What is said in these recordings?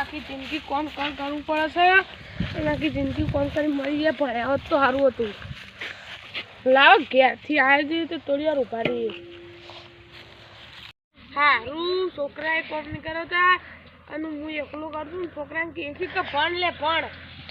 આખી જિંદગી કોમ કરવું પડે છે અને આખી જિંદગી કોમ કરી મળી જાય ભણ્યા હોત તો સારું હતું. લાવો ઘેરથી આવી જઈએ તો થોડી વાર ઉભા રહીએ. સારું છોકરાએ કોમ નહીં કર્યો હતા અને હું એકલો કરું છું. છોકરાને કહે છે કે ભણ લે ભણ,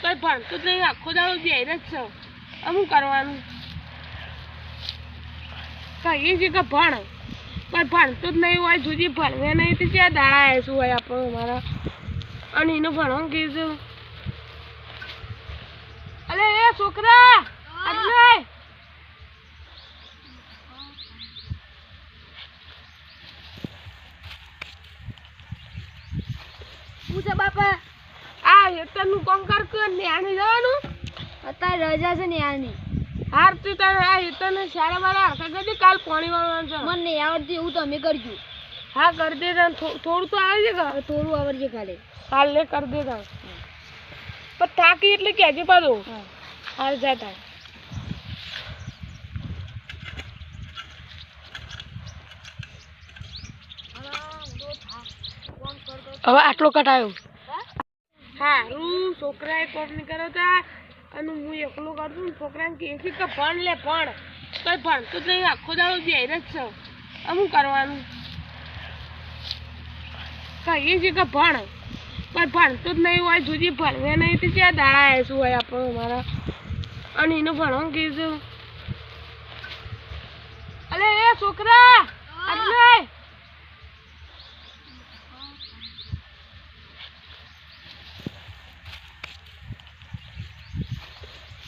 કંઈ ભણતું જ નહીં, આખો દાડો બેહીને જ છે. શું કરવાનું? કહીએ છીએ કે ભણ, પણ ભણતું જ નહીં હોય, સુધી ભણવે નહીં તો ક્યાં દાડા આવીશું હોય આપણે અમારા. અને એનું ભણવાનું કીધું. અલે એ છોકરા એટલે શું છે બાપા? આ હેતરનું કામ કર ન્યાની જવાનું. અત્યારે રજા છે ને યારની. હાર તું તારે આ હેતરને સારા મારા હરખા કરી કાલ પાણી વાળવાનું છે. મને નહીં આવડતી એવું તમે કરજો. હા કરી દે. થોડું તો આવડે છે. થોડું આવડશે ખાલી. કાલે કરી દે તાર. પણ થાકી એટલે કહેજે પાછું. હાલ જતા હવે આટલો કટાયો. સારું છોકરાએ કોમ નહીં કર્યો હતા અને હું એકલો કરું છું. છોકરાને કહે છે કે ભણ લે ભણ, કંઈ ભણતું જ નહીં, આખો દાડો બેહીને જ છે. શું કરવાનું? કહીએ છીએ કે ભણ, પણ ભણતું જ નહીં હોય, સુધી ભણવે નહીં તો ક્યાં દાડા આવીશું હોય આપણે અમારા. અને એનું ભણવાનું કીધું. અલે એ છોકરા એટલે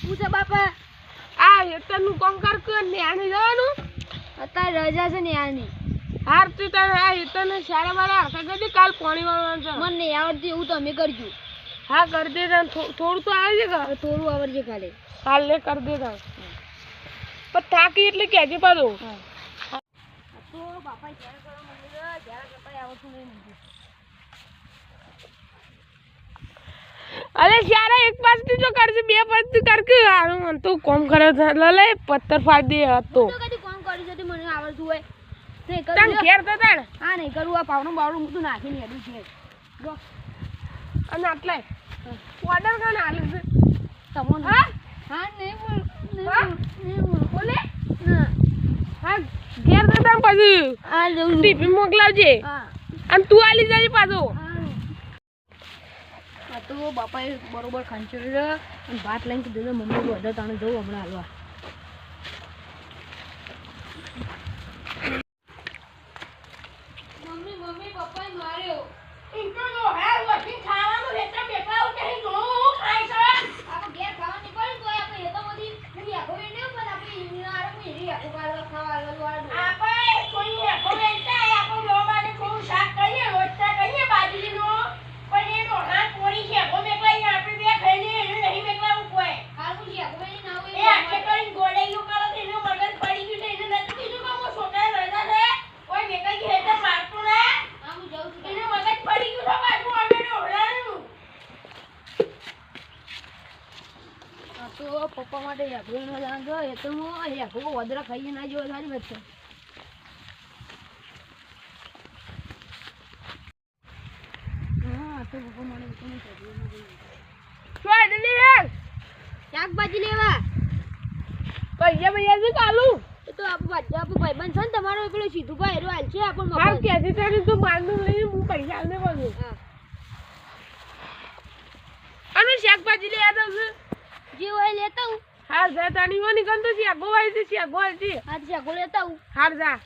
શું છે બાપા? આ હેતરનું કામ કર ન્યાની જવાનું. અત્યારે રજા છે ને યારની. હાર તું તારે આ હેતરને સારા મારા હરખા કરી કાલ પાણી વાળવાનું છે. મને નહીં આવડતી એવું તમે કરજો. હા કરી દે. થોડું તો આવડે છે. થોડું આવડશે ખાલી. કાલે કરી દે તાર. પણ થાકી એટલે કહેજે પાછું. તો બાપા જ્યારે કરવા માંડ્યો જ્યારે કરતા આવડતું નહીં. અરે સારા એક પાસથી જો કરશે, બે પાસથી કરકે હારું મન તો કોમ કરે છે. લે પથ્થર ફાડી દે હતો. તો કદી કોમ કરી છે મને આવડતું હોય. નહીં તને કરું. ઘેર તો તાણ. હા નહીં કરું. આ પાવડું બાવડું હું તો નાખીને હેડું છે. જો અને આટલાય ઓર્ડર કાને આલે છે તમને. હા હા નહીં બોલ. હા? નહીં બોલ. બોલે ના. હા ઘેર તો તાણ પછી આ જવું. ટીપી મોકલાવજે. હા. અને તું આલી જજે પાછો. આ તો બાપાએ બરોબર ખાંચર્યું છે અને ભાત લઈને કીધું મમ્મી બધા તાણે જવું હમણાં હાલવા. મમ્મી પપ્પાએ માર્યો. આપણે ઘેર ખાવા નીકળ્યું તો આપણે એ તો બધી પૂરી આખો વેંડ્યો પણ આપણે ઈની આરે પૂરી આખો કાઢવા ખાવા વાળું. તો પપ્પા માટે યાગો નો જાણ તો એ તો હું યાગો વધરા ખાઈને ના જેવો સારી વાત છે. હા તો પપ્પા માટે તો શાકભાજી લેવા પૈસા શું કાલું એ તો આપણો ભાઈબંધ છે ને તમારો પેલો સીધું ભાઈ એરો હાલ છે આપણો હા મફત. કેથી તારી તું મારનું લઈને હું પૈસા આલને બોલું હા અને શાકભાજી લઈ આવ્યો છું જે હોય લેતા હું. હાર જા તાણી ઓ નીકળતો છે ગોવાઈ છે ગોવાઈ છે હા શાકો લેતા હું. હાર જા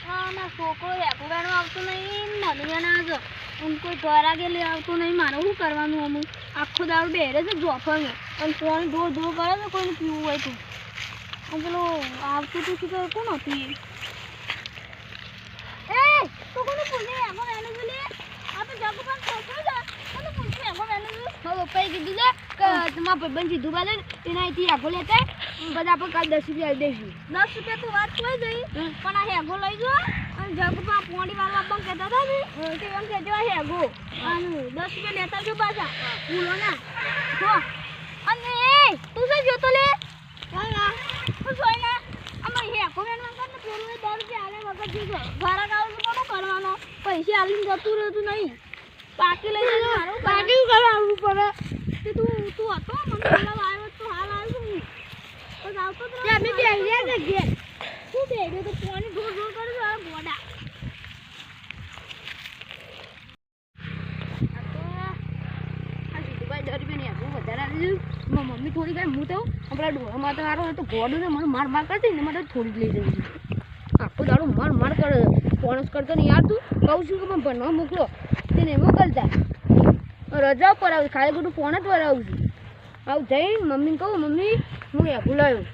હા ના છોકરો હેકુગાનો આવતો નહીં નનિયાના જ અને કોઈ ઘર આગળ આવતો નહીં મારે શું કરવાનું અમુક આખો દાડો બેરે છે જોફરમાં અને ફોન ધો ધો કરે છે કોઈને પીવું હોય તો અને પેલું આવતું તું શું કરે કોણ હતું એ તો કોને પૂછે એમો એને બોલે આપણે જાગો પણ ખોટું છે કોને પૂછે એમો એને હવે પપ્પાએ કીધું છે કે તમારા ભાઈબંધ સીધું બાલે એના અહીંથી હેગો લેતા બધા આપણે કાલ 10 રૂપિયા આપી દઈશું. 10 રૂપિયા તો વાત થઈ ગઈ પણ આ હેગો લઈ જો અને જગપા પોણી વાળવા પણ કહેતા હતા ને કે એમ કહેજો આ હેગો અને 10 રૂપિયા લેતા જો પાછા ભૂલો ના હો. અને એ તું શું જોતો લે હા હું સોય ના આમાં હેગો વેણવા કર ને પેલું 10 રૂપિયા આલે વગર જીગો ઘરા ગાવ કોનો કરવાનો પૈસા આલીને જતું રહેતું નહીં બાકી લઈ જજો મારું બાકી કરાવવું પડે તે તું હતો મને બોલાવા આવ્યો તો હાલ આવ્યો હું આવતો તો અમે બે આવ્યા છે ઘેર શું બેડ્યો તો પાણી ઢોર ઢોર કરે છે આ બોડા આ સીધુભાઈ 10 રૂપિયા ની આપું વધારે આવી દીધું મમ્મી થોડી કઈ હું તો આપણા ડોહામાં તો સારો તો ગોડું છે મને માર માર કરતી ને મને થોડીક લઈ જવી આખો દાડો માર માર કરે ફોનસ કરતો નહીં યાર તું કહું છું કે મને ભણવા મોકલો તેને મોકલતા રજા પર આવું ખાલી ખોટું ફોન જ વરાવું છું આવું જઈને મમ્મીને કહું મમ્મી હું એ ભૂલાયો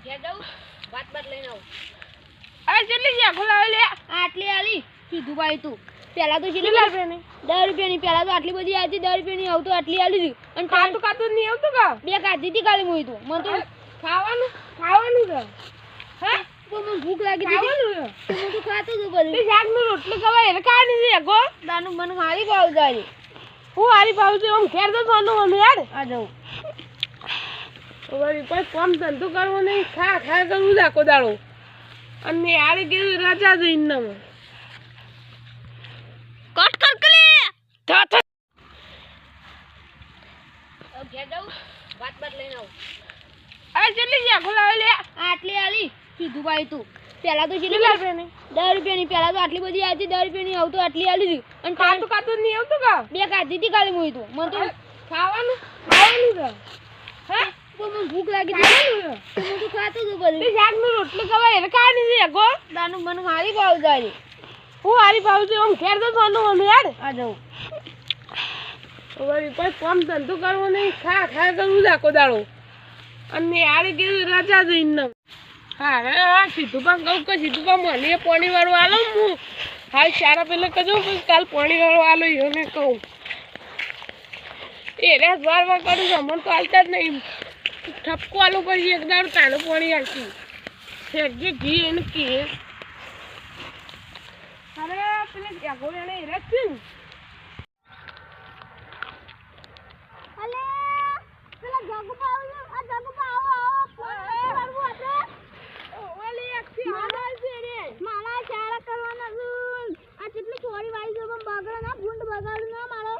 ઘેર જાઉં વાત લઈને આવું અરે કેટલી છે બોલાવે લે આટલી આલી સીધું ભાઈ તું પેલા તો કેટલા રૂપિયાની 10 રૂપિયાની પેલા તો આટલી બધી આવી 10 રૂપિયાની આવતું આટલી આલી હતી અને કાતું કાતું નહીં આવતું કા બે કાઢી હતી કાલે મુઈ તું મને તો ખાવાનું છે હે તો મને ભૂખ લાગી હતી ખાવાનું છે તો હું તો ખાતો હતો બધું તે શાકનું રોટલું ખવાય એટલે ખાવાની છે ગો દાનું મને હારી ભાવ જાય હું હારી પાઉં છું આમ ઘેર તો સોનું અમે યાર આ જાઉં વળી કોઈ કામ ધંધો કરવો નહીં ખા ખા કરવું છે આખો દાડો અને યાર કીધું રજા જઈને કટ કર કલે ઘેર જાઉં વાત લઈને આવું અરે કેટલી છે બોલાવે લે આટલી આલી સીધું ભાઈ તું પેલા તો કેટલા રૂપિયાની 10 રૂપિયાની પેલા તો આટલી બધી આવી 10 રૂપિયાની આવતું આટલી આલી હતી અને કાતું કાતું નહીં આવતું કા બે કાઢી હતી કાલે મુઈ તું મને તો ખાવાનું છે હે તો મને ભૂખ લાગી હતી તો હું તો ખાતો હતો બધું તે શાકનું રોટલું ખવાય એટલે ખાવાની છે ગો દાનું મને હારી ભાવ જાય હું હારી પાઉં છું આમ ઘેર તો સોનું અમે યાર આ જાઉં વળી કોઈ કામ ધંધો કરવો નહીં ખા ખા કરવું છે આખો દાડો અને યાર કીધું રજા જઈને હા હા સીધું પણ કહું કે સીધું પણ મને પાણી વાળું આલો હું હાલ સારા પેલા કજો કાલ પાણી વાળું આલો એને કહું એ રેસ વાર કરું છું મને તો હાલતા જ નહીં ઠપકો આલો પછી એક દાડો તાનું પાણી હાલતી જે ઘી એને કીએ અરે પેલે જાગો એને એ રેસ છે ને અલે પેલા જગુ પાવ આ જગુ પાવ આવો આપણે ઓલી આખી હાલ છે રે મારા ચારા કરવાના છું આ કેટલી ચોરી વાળી છે પણ બગડે ના ગુંડ બગાડ ના મારો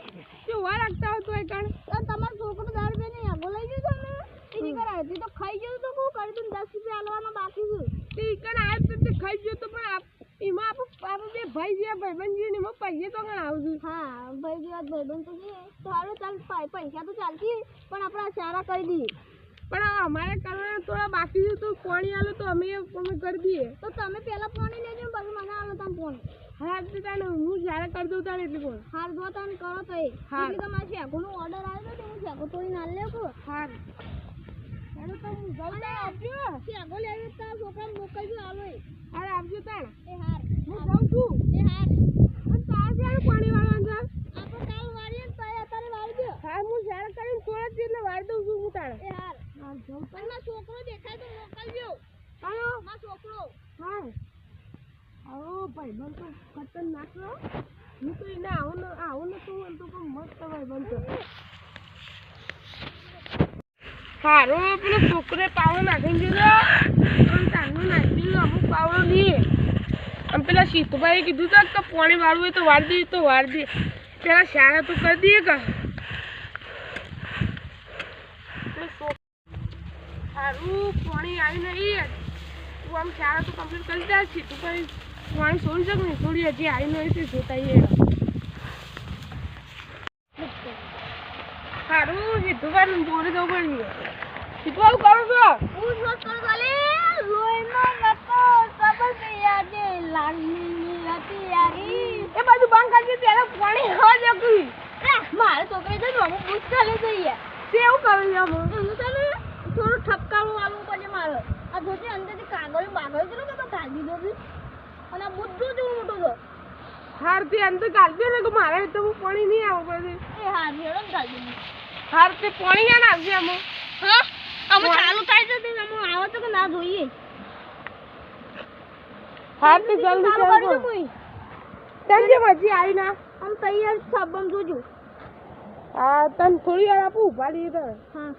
કે વાર રાખતા હોય તોય કણ તો તમાર છોકરો 10 રૂપિયા ની બોલાઈ ગયો છે ને એની કરાય તો ખાઈ ગયો તો હું કરી દઉં 10 રૂપિયા આલવાના બાકી છે તે કણ આ તો ખાઈ ગયો તો પણ એમાં આપણે બે ભાઈ જે ભાઈબંધ છે ને એમાં પૈસે તો કણ આવશું હા ભાઈ જેવા ભાઈબંધ તો છે તો હાલો ચાલ પૈસા તો ચાલતી પણ આપણે ચારા કરી દઈએ પણ અમારે કરવાના થોડા બાકી છે તો પાણી આલો તો અમે કરી દઈએ તો તમે પહેલા પાણી લેજો પછી મને આલો તમે પાણી હા તો તાને હું જ્યારે કરી દઉં તાને એટલે કોણ હાર જો તમે કરો તો એ હા. એટલે તમારે શેકોનો ઓર્ડર આવ્યો તો હું શેકો તોડી ના લેકો હા ચાલો તો હું જાઉં તાણ આપજો શેકો લેવી તો છોકરાને મોકલજો આલો એ હાર આપજો તાણ એ હાર હું જાઉં છું એ હાર અને તાર જ્યારે પાણી વાળવાનું છે આપણે કાલ વાળીએ ને તો અત્યારે વાળી દો હા હું જ્યારે કરીને થોડા જ એટલે વાળી દઉં છું હું તાણ એ હાર પણ મારો છોકરો દેખાય તો મોકલજો કયો મારો છોકરો હા આવો ભાઈબંધ તો ખતરનાક છો હું તો એને આવું નતું તો પણ મસ્ત ભાઈબંધ છે હારો પેલો છોકરે પાવો નાખીને દીધો તાનું નાખી અમુક પાવડો નહીં આમ પેલા સીતભાઈએ કીધું તા કે પાણી વાળવું હોય તો વાળી દઈએ તો વાળી દે પેલા શાળા તો કરી દઈએ કે સારું પાણી આવી નહીં તું આમ શાળા તો કમ્પ્લીટ કરી દે સીતભાઈ પાણી છોડી શક ને થોડી હજી આવી નહીં છે જોતાઈએ સારું સીતભાઈ જોડે જવું પડી સીતભાઈ કરો છો હું શોધ કરું ખાલી લોહીમાં નતો સબર યાદે લાગણી હતી યારી એ બધું બંધ કરી દે ત્યારે પાણી હવા જતું મારે છોકરી તો અમુક બુજ ચાલે જઈએ તે એવું કર્યું છે અમુક હું તને થોડું ઠપકારું આલવું પડે મારે આ જોજે અંદરથી કાગળ બાગળ કેટલો બધો કાઢી દો અને આ બધું જ મોટું છે હાર તે અંદર કાઢજો ને કે મારે તો હું પાણી નહીં આવું પછી એ હા મેળો જ કાઢી હાર તે પાણી ક્યાં નાખશે અમુક હા અમે ચાલુ થાય છે તે અમે આવો તો કે ના જોઈએ હાર તે જલ્દી કરજો કરજો કોઈ તને મજી આવી ના આમ તૈયાર સાબમ જોજો હા તને થોડી વાર આપું ઉભા રહીએ તો હા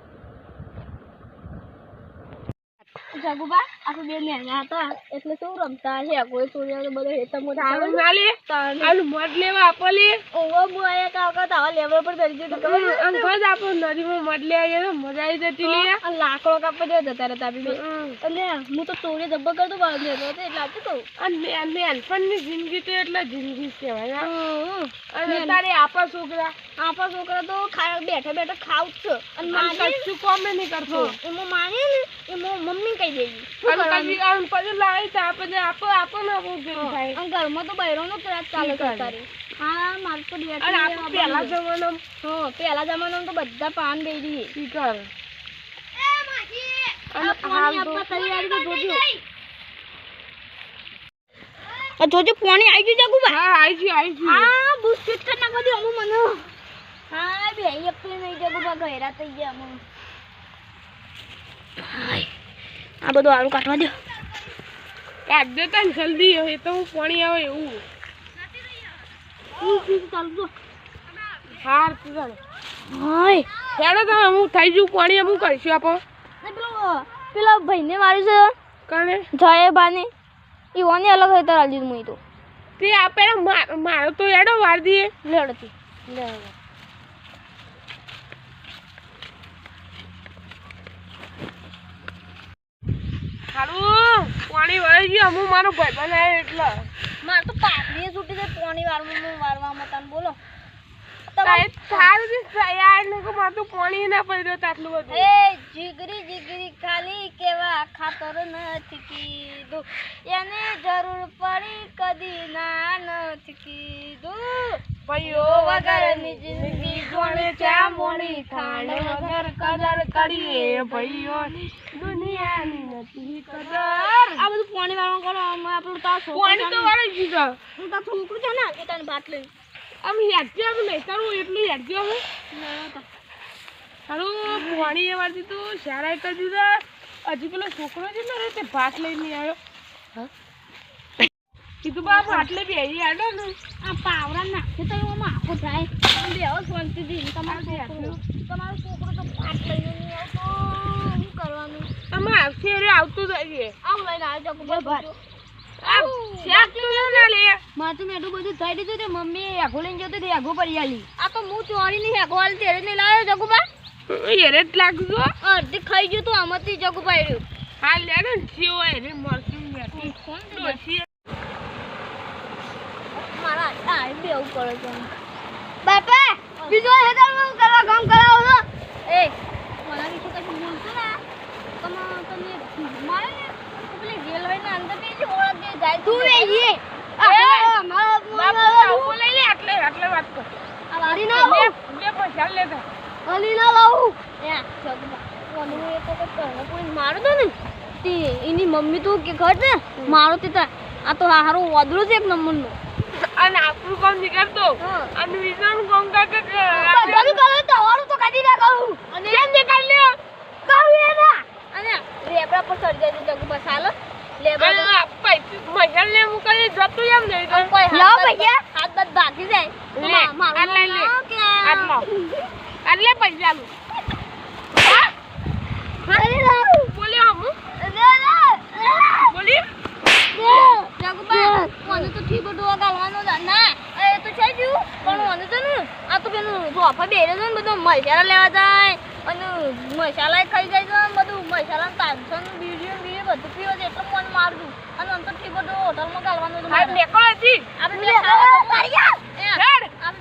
જગુબા આપણે બે નેના હતા એટલે શું રમતા છે કોઈ છોડીઓ બધો હેતા મોટા તારું ના લે આલું મધ લેવા આપો લે ઓવો બોયા કાકા તાવા લેવલ પર ચડી ગયો તો ખબર અંકલ જ આપો નદીમાં મધ લે આવીએ તો મજા આવી જતી લે આ લાકડો કાપવા દે જતા રહેતા બી અને હું તો ચોરી જબ્બર કરતો બાળ દેતો હતો એટલે આપતો તો અને નાનપણની જિંદગી તો એટલે જિંદગી જ કહેવાય અને તારે આપા છોકરા તો બેઠા બેઠા ખાવ જ છે અને માની કશું કોમે નહીં કરતો એમાં માની ને એમાં મમ્મી કહી દેવી અને પછી લાવી તો આપણે આપો ને બહુ ભેગું થાય અને ઘરમાં તો બૈરોનો ત્રાસ ચાલે કરતા રે હા મારે તો અને આપણે પહેલા જમાનામાં પહેલા જમાનામાં તો બધા પાન દઈ દઈએ શીખર અને હાલ આપવા તૈયારી તો જોજો જોજો પાણી આવી ગયું જગુબા હા આવી ગયું હા બુસ્કેટ કર નાખો દે અમુ મને હા બે એક નહીં જગુબા ઘેરા થઈ ગયા અમુ આ બધું આળું કાઢવા દો કાઢ દે તને જલ્દી એ તો હું પાણી આવે એવું ચાલુ જો હાર તું હાય હેડો તો હું થઈ જઉં પાણી અમુક કરીશું આપો પેલા ભાઈને માર્યું છે કણે જય બાને ઈઓને અલગ હોય તો રાજી મુઈ તો તે આપે મારો તો હેડો વાર દઈએ લેડતી લેડ હારું પાણી વળી ગયું હું મારો ભાઈ બનાવે એટલે માર તો પાકડી છૂટી જાય પાણી વારવામાં તને બોલો સારું યાર ને કે મારું પાણી ના પડ્યું આટલું બધું એ જીગરી ખાલી કેવા ખાતર નથી કીધું એને જરૂર પડી કદી ના નથી કીધું ભાઈઓ વગરની જિંદગી જોણે ચા મોણી ખાણ વગર કદર કરીએ ભાઈઓ દુનિયાની નથી કદર આ બધું પાણી વાળવા કરો આપણું તાર પાણી તો વાળી દીધા હું તાર છોકરું છે ને એ તને ભાત લઈ આમ હેડજો આમ નહીં તારું એટલું હેડજો હવે હારું પાણી એ વાળતી તું શાળાએ કરી દીધા હજી પેલો છોકરો છે ને તે ભાત લઈને આવ્યો કીધું બાપ આટલે બેસી આડો ને આ પાવડા નાખે તો એમાં આખો જાય તમે બે શાંતિથી તમારો છોકરો તો ભાત લઈને નહીં આવતો શું કરવાનું તમે આવશે એટલે આવતું જઈએ આવું લઈને આવજો ભાત મારે તો મેઠું બધું થઈ દીધું તે મમ્મી આઘો લઈને જતો તે આઘો પડી આલી આ તો હું ચોરી નહીં આઘો આલી તેરે નહીં લાવ્યો જગુબા હેરે જ લાગજો અડધી ખાઈ ગયું તું આમાંથી જગુબા રહ્યું હા લેડો ને જીવો હેરે મરશું બેઠી ડોસી મારા આ બેવું પડે છે બાપા બીજો હેદાર કરવા કામ કરાવો છો એ મને બીજું કશું બોલતો ને તમે મારે ને પેલી રેલવે ના અંદર થી ઓળખ દે જાય તું એ મારા લઈ લે આટલે વાત કર આ વારી ના બે પૈસા લેતા અલી ના લાવું યા જગુબા કોનું એ તો કોઈ મારો તો ને તે એની મમ્મી તો કે ઘર ને મારો તે આ તો હારો વાદળો છે એક નંબરનો અને આપણું કામ નીકળતો અને વિઝન કામ કાકા બધાનું કરે તો વાળું તો કાઢી ના કહું અને કેમ નીકળ લ્યો કહું એ ના અને લેબડા પર ચડી જાય જગુબા ચાલો લેબડા મહિલા ને મૂકીને જતું એમ નહીં તો કોઈ હાથ હાથ બાદ ભાગી જાય લે મારું આટલે લે આટલે પૈસા લું અરે લાવ બોલ્યો હમ લે લે સોફા બેરે છે ને બધું મસાલા લેવા જાય અને મસાલા ખાઈ જાય છે બધું મસાલા તાંસન બીડીઓ બધું પીવો છે એટલે મન મારતું અને અંતરથી બધું હોટલમાં ગાલવાનું છે મારે નેકો હતી આપણે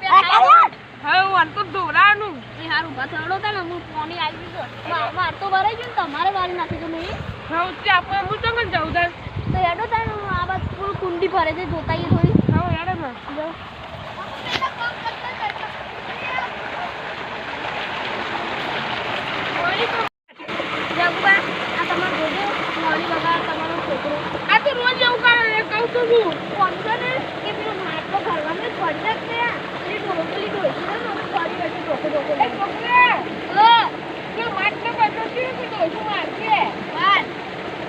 બે ખાવા હવે વન તો દોરાનું એ હારું ઉભા થયો હતા ને હું પાણી આવી ગયો માર તો ભરાઈ ગયું ને તમારે વારી નાખી તો નહીં હવે તે આપણે હું તો કન જાઉં તાર તો હેડો થાય ને આ બાદ પૂરું કુંડી ભરે છે જોતાઈએ થોડી હવે યાર ને જાઓ જગબા આ તમારો જોજો મોડી વગર તમારો છોકરો આ તો રોજ એવું કરે રે કહું તો હું કોણ છે ને કે પેલો માટલો ભરવાનું ફરી નાખશે અને ઢોકળી ઢોસી ને ફરી બેઠી ઢોકો એ છોકરા કે માટલો બધો છે કે દોશું મારશે બાર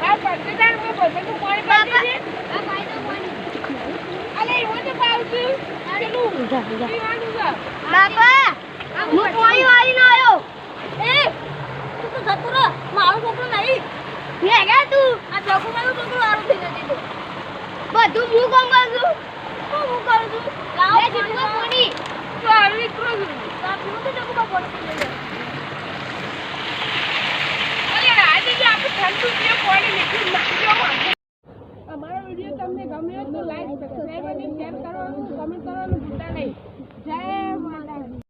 આ પડતે તાર મે બધું તું પાણી પાડી દે આ પાઈ દો પાણી અલે એવું તો પાઉં પેલું પીવાનું છે બાપા હું પાણી વાળી ના આવ્યો એ તું તો જતો રહે મારો છોકરો નહીં હે ગયા તું આ જગુ મારો છોકરો આરો થઈ જતી તો બધું હું કામ કરું છું હું કરું છું લાવ પાણી તો આવી કરો છું તાપીનું તો જગુ બાપા પડી અરે આજે જે આપણે ઠંડુ પીએ પાણી લીધું નાખ્યો અમારો વિડિયો તમને ગમ્યો તો લાઈક સબસ્ક્રાઇબ અને શેર કરવાનું કમેન્ટ કરવાનું ભૂલતા નહીં જય માતાજી